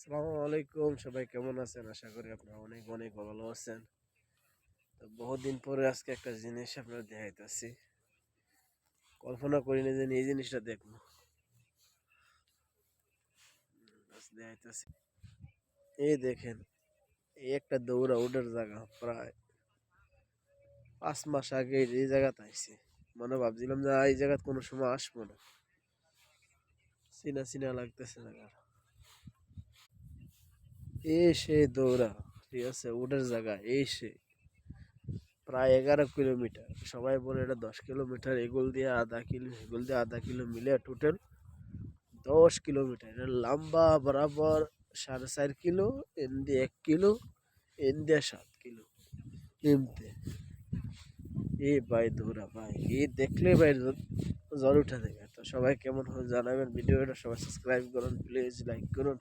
আসসালামু আলাইকুম, সবাই কেমন আছেন? আশা করি আপনারা অনেক অনেক ভালো আছেন। তো বহুদিন পরে আজকে একটা জিনিস আপনারা দেখাইতেছি। কল্পনা করিনি যে এই জিনিসটা দেখবো। দেখাইতেছি, এই দেখেন, এই একটা দৌড়া উডার জায়গা। প্রায় 5 মাস আগে এই জায়গাতে আইছি। মনে ভাবছিলাম যে এই জায়গাতে কোনো সময় আসবো না। চিনা চিনা লাগতেছে জায়গা। এই সে দৌড়া, ঠিক আছে, উডার জায়গা এই সে প্রায় 11 কিলোমিটার। সবাই বলে এটা 10 কিলোমিটার, এগুল দিয়ে আধা কিলো, এগুল দিয়ে আধা কিলো মিলে টোটাল 10 কিলোমিটার। এটা লম্বা বরাবর 4.5 কিলো, এন দিয়ে 1 কিলো, এন দিয়ে 7 কিলো এমতে। এ ভাই দৌড়া ভাই, এ দেখলে ভাই জ্বর উঠে যাবে। তো সবাই কেমন হয় জানাবেন, ভিডিওটা সবাই সাবস্ক্রাইব করুন, প্লিজ লাইক করুন।